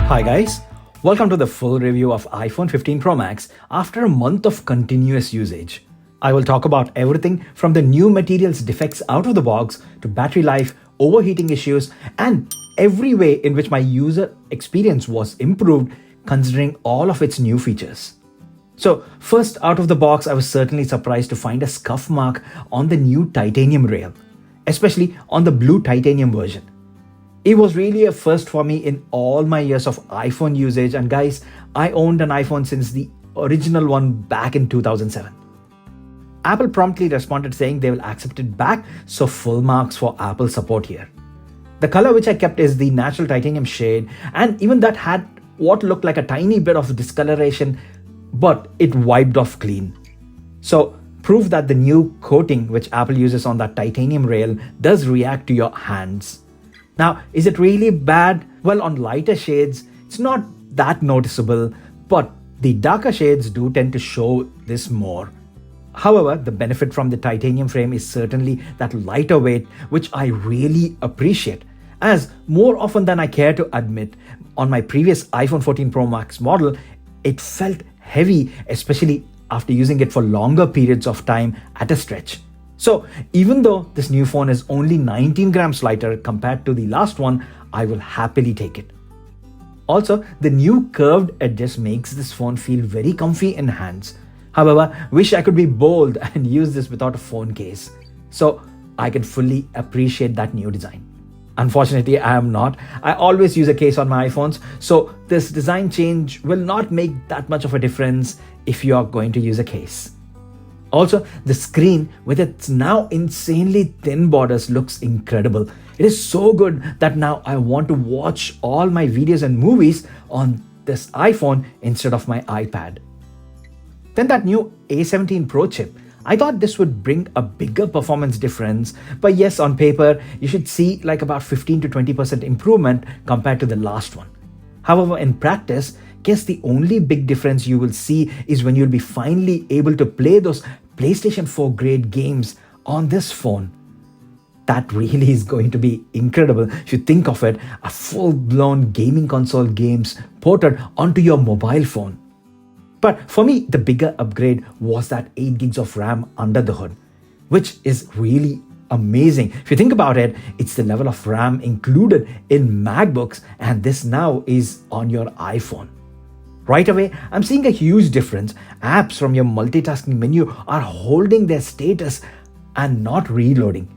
Hi guys, welcome to the full review of iPhone 15 Pro Max after a month of continuous usage. I will talk about everything from the new materials defects out of the box to battery life, overheating issues, and every way in which my user experience was improved considering all of its new features. So first out of the box, I was certainly surprised to find a scuff mark on the new titanium rail, especially on the blue titanium version. It was really a first for me in all my years of iPhone usage, and guys, I owned an iPhone since the original one back in 2007. Apple promptly responded saying they will accept it back, so full marks for Apple support here. The color which I kept is the natural titanium shade, and even that had what looked like a tiny bit of discoloration, but it wiped off clean. So proof that the new coating which Apple uses on that titanium rail does react to your hands. Now, is it really bad? Well, on lighter shades, it's not that noticeable, but the darker shades do tend to show this more. However, the benefit from the titanium frame is certainly that lighter weight, which I really appreciate, as more often than I care to admit, on my previous iPhone 14 Pro Max model, it felt heavy, especially after using it for longer periods of time at a stretch. So even though this new phone is only 19 grams lighter compared to the last one, I will happily take it. Also, the new curved edges makes this phone feel very comfy in hands. However, wish I could be bold and use this without a phone case. So I can fully appreciate that new design. Unfortunately, I am not. I always use a case on my iPhones, so this design change will not make that much of a difference if you are going to use a case. Also, the screen with its now insanely thin borders looks incredible. It is so good that now I want to watch all my videos and movies on this iPhone instead of my iPad. Then that new A17 Pro chip. I thought this would bring a bigger performance difference, but yes, on paper, you should see like about 15 to 20% improvement compared to the last one. However, in practice, guess the only big difference you will see is when you'll be finally able to play those PlayStation 4 grade games on this phone. That really is going to be incredible if you think of it, a full-blown gaming console games ported onto your mobile phone. But for me, the bigger upgrade was that 8 gigs of RAM under the hood, which is really amazing. If you think about it, it's the level of RAM included in MacBooks, and this now is on your iPhone. Right away, I'm seeing a huge difference. Apps from your multitasking menu are holding their status and not reloading.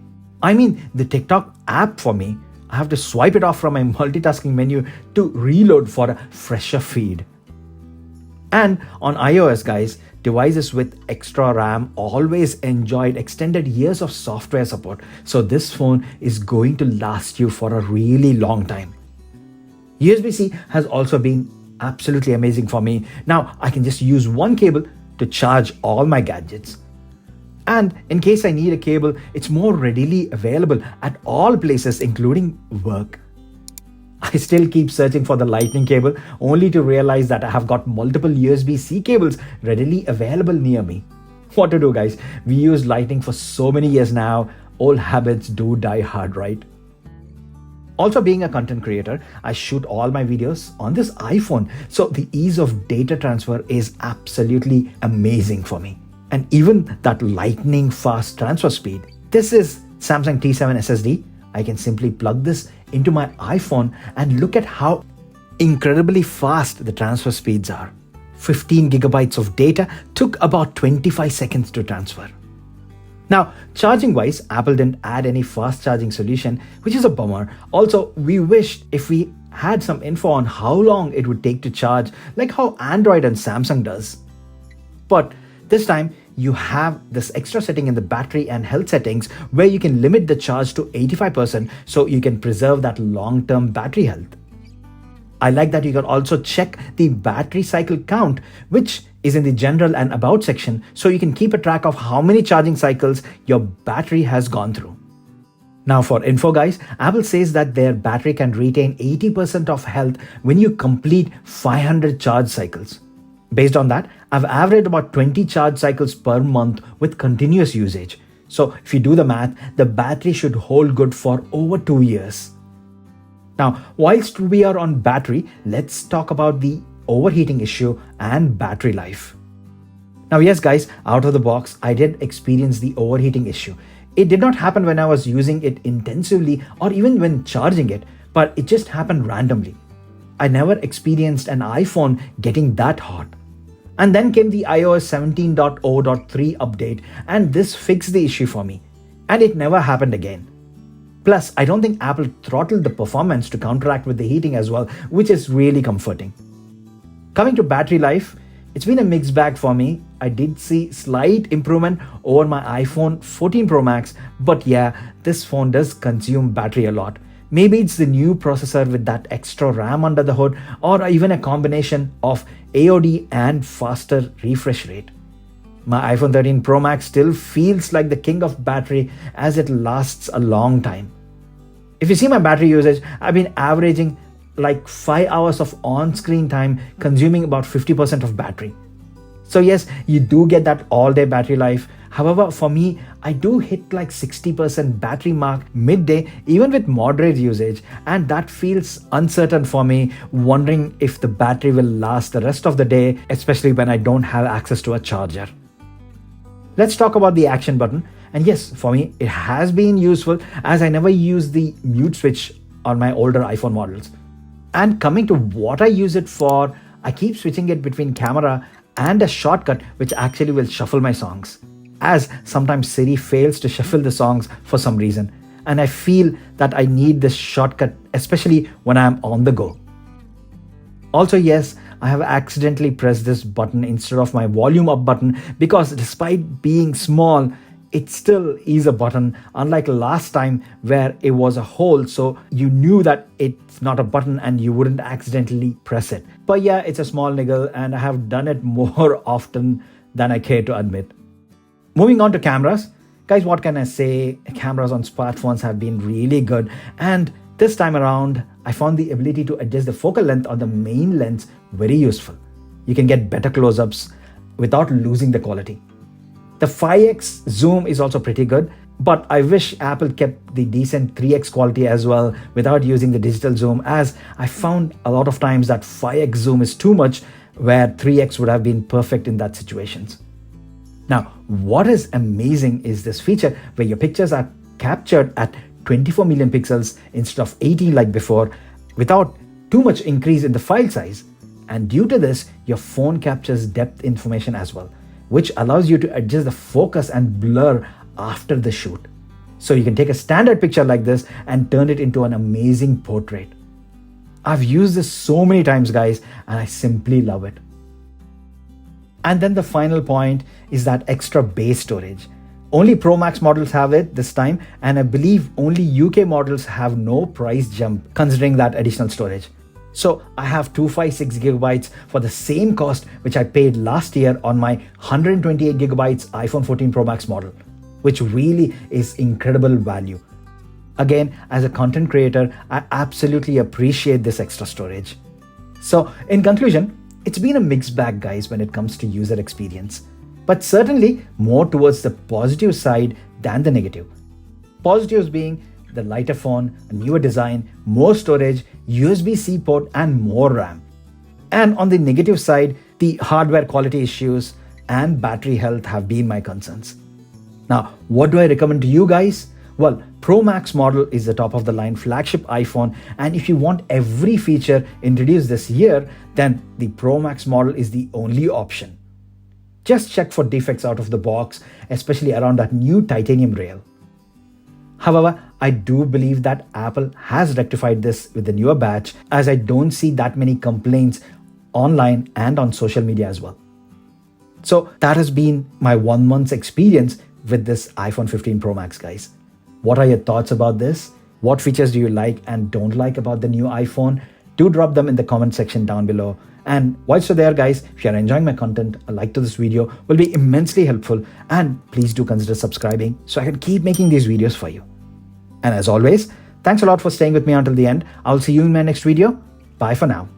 I mean, the TikTok app for me, I have to swipe it off from my multitasking menu to reload for a fresher feed. And on iOS, guys, devices with extra RAM always enjoyed extended years of software support, so this phone is going to last you for a really long time. USB-C has also been absolutely amazing for me. Now I can just use one cable to charge all my gadgets. And in case I need a cable, it's more readily available at all places, including work. I still keep searching for the lightning cable, only to realize that I have got multiple USB-C cables readily available near me. What to do, guys? We use lightning for so many years now. Old habits do die hard, right? Also, being a content creator, I shoot all my videos on this iPhone, so the ease of data transfer is absolutely amazing for me. And even that lightning fast transfer speed. This is Samsung T7 SSD. I can simply plug this into my iPhone and look at how incredibly fast the transfer speeds are. 15 gigabytes of data took about 25 seconds to transfer. Now, charging wise, Apple didn't add any fast charging solution, which is a bummer. Also, we wished if we had some info on how long it would take to charge, like how Android and Samsung does. But this time, you have this extra setting in the battery and health settings where you can limit the charge to 85% so you can preserve that long-term battery health. I like that you can also check the battery cycle count, which is in the general and about section, so you can keep a track of how many charging cycles your battery has gone through. Now for info, guys, Apple says that their battery can retain 80% of health when you complete 500 charge cycles. Based on that, I've averaged about 20 charge cycles per month with continuous usage. So if you do the math, the battery should hold good for over 2 years. Now, whilst we are on battery, let's talk about the overheating issue and battery life. Now, yes, guys, out of the box, I did experience the overheating issue. It did not happen when I was using it intensively or even when charging it, but it just happened randomly. I never experienced an iPhone getting that hot. And then came the iOS 17.0.3 update, and this fixed the issue for me. And it never happened again. Plus, I don't think Apple throttled the performance to counteract with the heating as well, which is really comforting. Coming to battery life, it's been a mixed bag for me. I did see slight improvement over my iPhone 14 Pro Max, but yeah, this phone does consume battery a lot. Maybe it's the new processor with that extra RAM under the hood, or even a combination of AOD and faster refresh rate. My iPhone 13 Pro Max still feels like the king of battery as it lasts a long time. If you see my battery usage, I've been averaging like 5 hours of on-screen time, consuming about 50% of battery. So yes, you do get that all-day battery life. However, for me, I do hit like 60% battery mark midday, even with moderate usage, and that feels uncertain for me, wondering if the battery will last the rest of the day, especially when I don't have access to a charger. Let's talk about the action button. And yes, for me, it has been useful as I never use the mute switch on my older iPhone models. And coming to what I use it for, I keep switching it between camera and a shortcut which actually will shuffle my songs, as sometimes Siri fails to shuffle the songs for some reason, and I feel that I need this shortcut, especially when I'm on the go. Also, yes, I have accidentally pressed this button instead of my volume up button because despite being small, it still is a button, unlike last time where it was a hole, so you knew that it's not a button and you wouldn't accidentally press it. But yeah, it's a small niggle and I have done it more often than I care to admit. Moving on to cameras. Guys, what can I say? Cameras on smartphones have been really good, and this time around, I found the ability to adjust the focal length on the main lens very useful. You can get better close-ups without losing the quality. The 5x zoom is also pretty good, but I wish Apple kept the decent 3x quality as well without using the digital zoom, as I found a lot of times that 5x zoom is too much where 3x would have been perfect in that situations. Now, what is amazing is this feature where your pictures are captured at 24 million pixels instead of 18 like before, without too much increase in the file size. And due to this, your phone captures depth information as well, which allows you to adjust the focus and blur after the shoot. So you can take a standard picture like this and turn it into an amazing portrait. I've used this so many times, guys, and I simply love it. And then the final point is that extra base storage. Only Pro Max models have it this time, and I believe only UK models have no price jump considering that additional storage. So I have 256 gigabytes for the same cost which I paid last year on my 128 gigabytes iPhone 14 Pro Max model, which really is incredible value. Again, as a content creator, I absolutely appreciate this extra storage. So in conclusion, it's been a mixed bag, guys, when it comes to user experience, but certainly more towards the positive side than the negative. Positives being the lighter phone, a newer design, more storage, USB-C port, and more RAM. And on the negative side, the hardware quality issues and battery health have been my concerns. Now, what do I recommend to you guys? Well, Pro Max model is the top of the line flagship iPhone, and if you want every feature introduced this year, then the Pro Max model is the only option. Just check for defects out of the box, especially around that new titanium rail. However, I do believe that Apple has rectified this with the newer batch, as I don't see that many complaints online and on social media as well. So that has been my 1 month's experience with this iPhone 15 Pro Max, guys. What are your thoughts about this? What features do you like and don't like about the new iPhone? Do drop them in the comment section down below. And whilst you're there, guys, if you're enjoying my content, a like to this video will be immensely helpful, and please do consider subscribing so I can keep making these videos for you. And as always, thanks a lot for staying with me until the end. I'll see you in my next video. Bye for now.